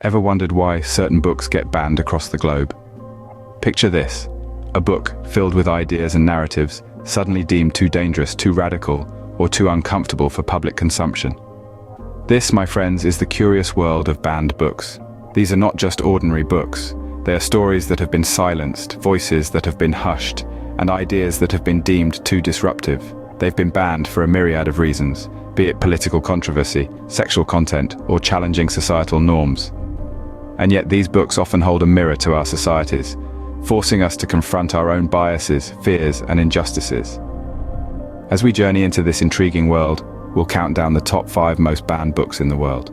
Ever wondered why certain books get banned across the globe? Picture this: a book filled with ideas and narratives suddenly deemed too dangerous, too radical, or too uncomfortable for public consumption. This, my friends, is the curious world of banned books. These are not just ordinary books. They are stories that have been silenced, voices that have been hushed, and ideas that have been deemed too disruptive. They've been banned for a myriad of reasons, be it political controversy, sexual content, or challenging societal norms. And yet these books often hold a mirror to our societies, forcing us to confront our own biases, fears, and injustices. As we journey into this intriguing world, we'll count down the top 5 most banned books in the world.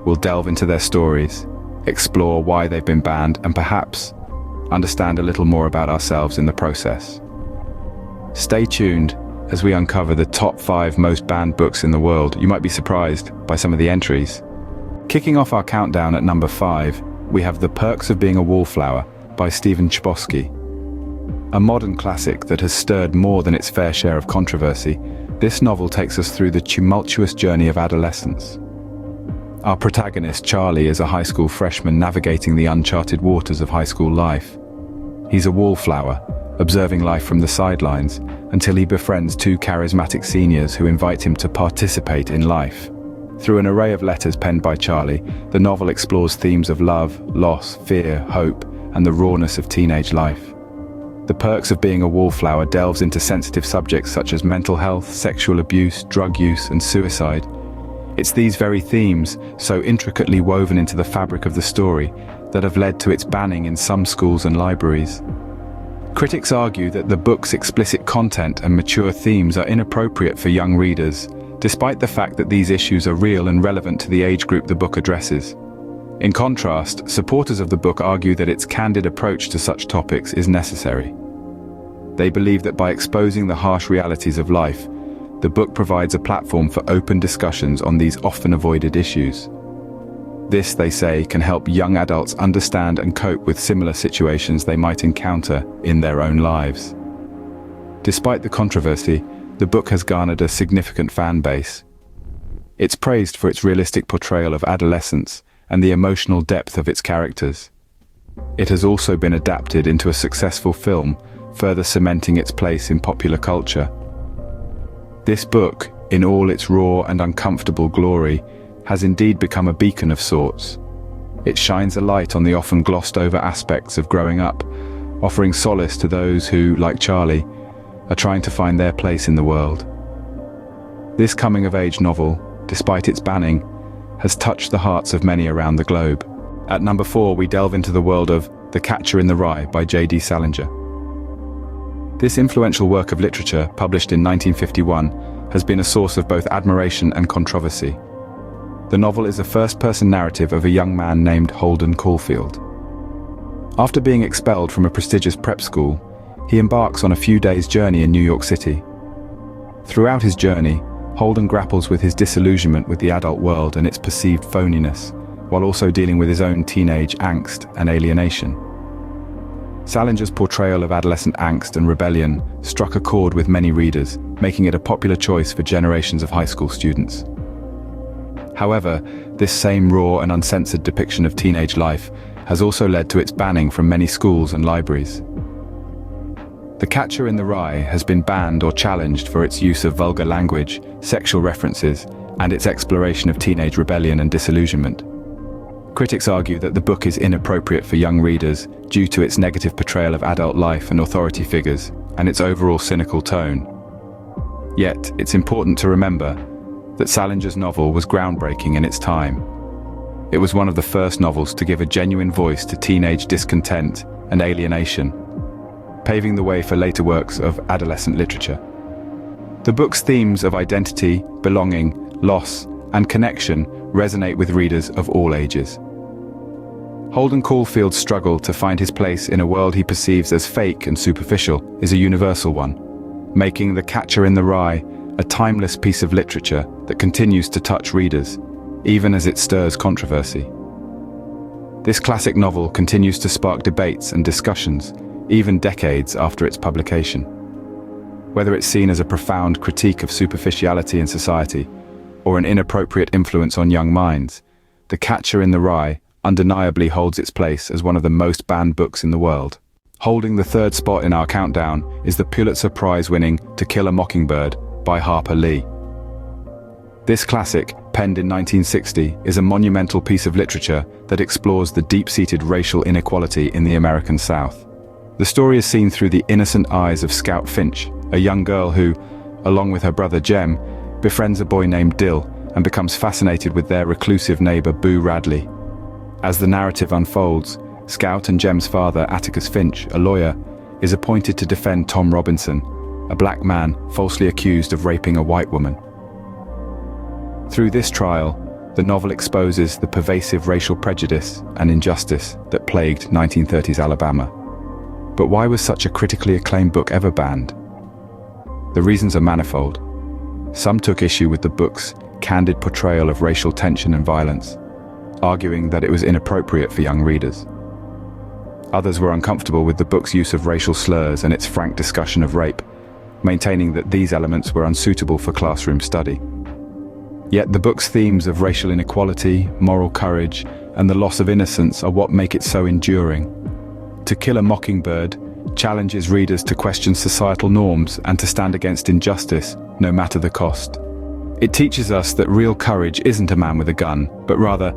We'll delve into their stories, explore why they've been banned, and perhaps understand a little more about ourselves in the process. Stay tuned as we uncover the top 5 most banned books in the world. You might be surprised by some of the entries. Kicking off our countdown at number 5, we have The Perks of Being a Wallflower by Stephen Chbosky. A modern classic that has stirred more than its fair share of controversy, this novel takes us through the tumultuous journey of adolescence. Our protagonist, Charlie, is a high school freshman navigating the uncharted waters of high school life. He's a wallflower, observing life from the sidelines, until he befriends 2 charismatic seniors who invite him to participate in life. Through an array of letters penned by Charlie, the novel explores themes of love, loss, fear, hope, and the rawness of teenage life. The Perks of Being a Wallflower delves into sensitive subjects such as mental health, sexual abuse, drug use, and suicide. It's these very themes, so intricately woven into the fabric of the story, that have led to its banning in some schools and libraries. Critics argue that the book's explicit content and mature themes are inappropriate for young readers, despite the fact that these issues are real and relevant to the age group the book addresses. In contrast, supporters of the book argue that its candid approach to such topics is necessary. They believe that by exposing the harsh realities of life, the book provides a platform for open discussions on these often avoided issues. This, they say, can help young adults understand and cope with similar situations they might encounter in their own lives. Despite the controversy, the book has garnered a significant fan base. It's praised for its realistic portrayal of adolescence and the emotional depth of its characters. It has also been adapted into a successful film, further cementing its place in popular culture. This book, in all its raw and uncomfortable glory, has indeed become a beacon of sorts. It shines a light on the often glossed over aspects of growing up, offering solace to those who, like Charlie, are trying to find their place in the world. This coming-of-age novel, despite its banning, has touched the hearts of many around the globe. At number 4, we delve into the world of The Catcher in the Rye by J.D. Salinger. This influential work of literature, published in 1951, has been a source of both admiration and controversy. The novel is a first-person narrative of a young man named Holden Caulfield. After being expelled from a prestigious prep school, he embarks on a few days' journey in New York City. Throughout his journey, Holden grapples with his disillusionment with the adult world and its perceived phoniness, while also dealing with his own teenage angst and alienation. Salinger's portrayal of adolescent angst and rebellion struck a chord with many readers, making it a popular choice for generations of high school students. However, this same raw and uncensored depiction of teenage life has also led to its banning from many schools and libraries. The Catcher in the Rye has been banned or challenged for its use of vulgar language, sexual references, and its exploration of teenage rebellion and disillusionment. Critics argue that the book is inappropriate for young readers due to its negative portrayal of adult life and authority figures, and its overall cynical tone. Yet, it's important to remember that Salinger's novel was groundbreaking in its time. It was one of the first novels to give a genuine voice to teenage discontent and alienation, paving the way for later works of adolescent literature. The book's themes of identity, belonging, loss, and connection resonate with readers of all ages. Holden Caulfield's struggle to find his place in a world he perceives as fake and superficial is a universal one, making The Catcher in the Rye a timeless piece of literature that continues to touch readers, even as it stirs controversy. This classic novel continues to spark debates and discussions, even decades after its publication. Whether it's seen as a profound critique of superficiality in society, or an inappropriate influence on young minds, The Catcher in the Rye undeniably holds its place as one of the most banned books in the world. Holding the third spot in our countdown is the Pulitzer Prize-winning To Kill a Mockingbird by Harper Lee. This classic, penned in 1960, is a monumental piece of literature that explores the deep-seated racial inequality in the American South. The story is seen through the innocent eyes of Scout Finch, a young girl who, along with her brother Jem, befriends a boy named Dill and becomes fascinated with their reclusive neighbor Boo Radley. As the narrative unfolds, Scout and Jem's father, Atticus Finch, a lawyer, is appointed to defend Tom Robinson, a black man falsely accused of raping a white woman. Through this trial, the novel exposes the pervasive racial prejudice and injustice that plagued 1930s Alabama. But why was such a critically acclaimed book ever banned? The reasons are manifold. Some took issue with the book's candid portrayal of racial tension and violence, arguing that it was inappropriate for young readers. Others were uncomfortable with the book's use of racial slurs and its frank discussion of rape, maintaining that these elements were unsuitable for classroom study. Yet the book's themes of racial inequality, moral courage, and the loss of innocence are what make it so enduring. To Kill a Mockingbird challenges readers to question societal norms and to stand against injustice, no matter the cost. It teaches us that real courage isn't a man with a gun, but rather,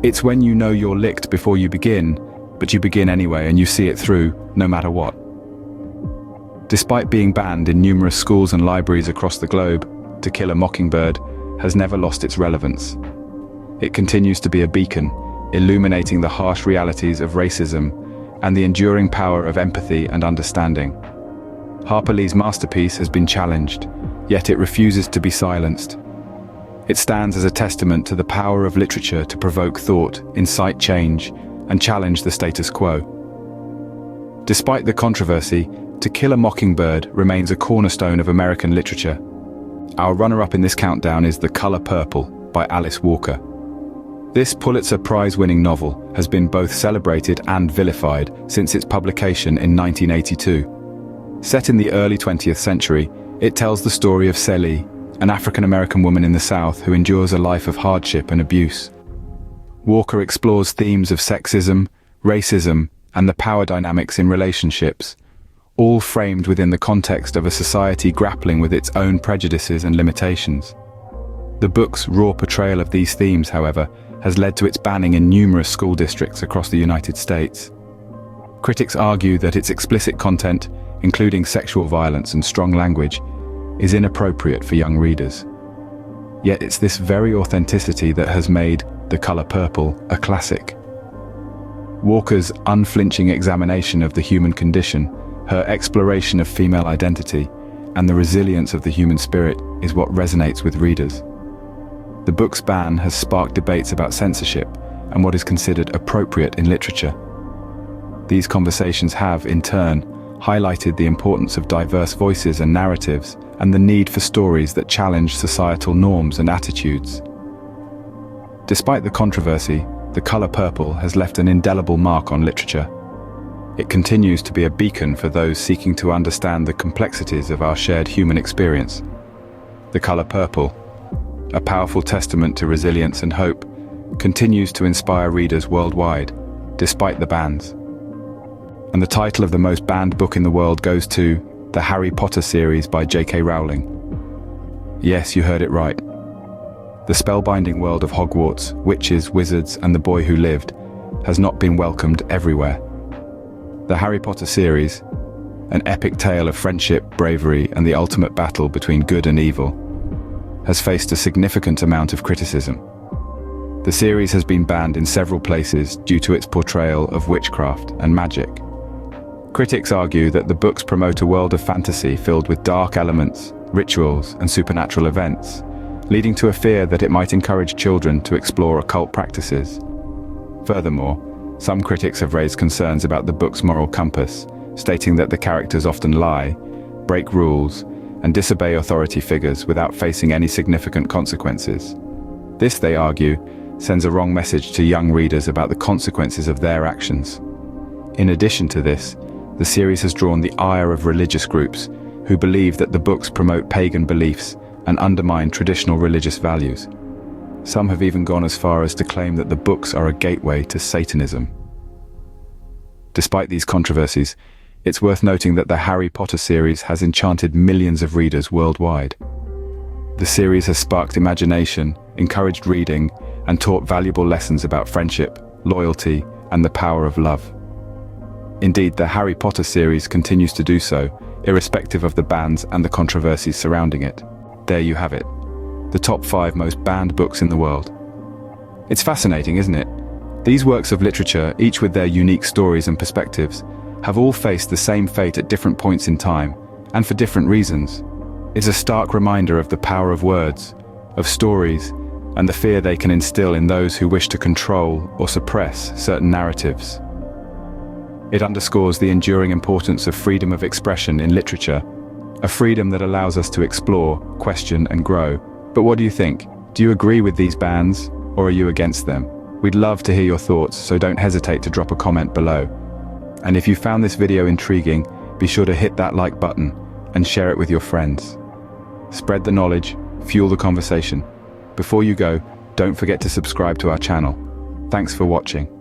it's when you know you're licked before you begin, but you begin anyway and you see it through, no matter what. Despite being banned in numerous schools and libraries across the globe, To Kill a Mockingbird has never lost its relevance. It continues to be a beacon, illuminating the harsh realities of racism and the enduring power of empathy and understanding. Harper Lee's masterpiece has been challenged, yet it refuses to be silenced. It stands as a testament to the power of literature to provoke thought, incite change, and challenge the status quo. Despite the controversy, To Kill a Mockingbird remains a cornerstone of American literature. Our runner-up in this countdown is The Color Purple by Alice Walker. This Pulitzer Prize-winning novel has been both celebrated and vilified since its publication in 1982. Set in the early 20th century, it tells the story of Celie, an African-American woman in the South who endures a life of hardship and abuse. Walker explores themes of sexism, racism, and the power dynamics in relationships, all framed within the context of a society grappling with its own prejudices and limitations. The book's raw portrayal of these themes, however, has led to its banning in numerous school districts across the United States. Critics argue that its explicit content, including sexual violence and strong language, is inappropriate for young readers. Yet it's this very authenticity that has made The Color Purple a classic. Walker's unflinching examination of the human condition, her exploration of female identity, and the resilience of the human spirit is what resonates with readers. The book's ban has sparked debates about censorship and what is considered appropriate in literature. These conversations have, in turn, highlighted the importance of diverse voices and narratives and the need for stories that challenge societal norms and attitudes. Despite the controversy, The Color Purple has left an indelible mark on literature. It continues to be a beacon for those seeking to understand the complexities of our shared human experience. The Color Purple, a powerful testament to resilience and hope, continues to inspire readers worldwide, despite the bans. And the title of the most banned book in the world goes to the Harry Potter series by J.K. Rowling. Yes, you heard it right. The spellbinding world of Hogwarts, witches, wizards, and the boy who lived, has not been welcomed everywhere. The Harry Potter series, an epic tale of friendship, bravery, and the ultimate battle between good and evil, has faced a significant amount of criticism. The series has been banned in several places due to its portrayal of witchcraft and magic. Critics argue that the books promote a world of fantasy filled with dark elements, rituals, and supernatural events, leading to a fear that it might encourage children to explore occult practices. Furthermore, some critics have raised concerns about the book's moral compass, stating that the characters often lie, break rules, and disobey authority figures without facing any significant consequences. This, they argue, sends a wrong message to young readers about the consequences of their actions. In addition to this, the series has drawn the ire of religious groups who believe that the books promote pagan beliefs and undermine traditional religious values. Some have even gone as far as to claim that the books are a gateway to Satanism. Despite these controversies, it's worth noting that the Harry Potter series has enchanted millions of readers worldwide. The series has sparked imagination, encouraged reading, and taught valuable lessons about friendship, loyalty, and the power of love. Indeed, the Harry Potter series continues to do so, irrespective of the bans and the controversies surrounding it. There you have it, the top 5 most banned books in the world. It's fascinating, isn't it? These works of literature, each with their unique stories and perspectives, have all faced the same fate at different points in time, and for different reasons. It's a stark reminder of the power of words, of stories, and the fear they can instill in those who wish to control or suppress certain narratives. It underscores the enduring importance of freedom of expression in literature, a freedom that allows us to explore, question, and grow. But what do you think? Do you agree with these bans, or are you against them? We'd love to hear your thoughts, so don't hesitate to drop a comment below. And if you found this video intriguing, be sure to hit that like button and share it with your friends. Spread the knowledge, fuel the conversation. Before you go, don't forget to subscribe to our channel. Thanks for watching.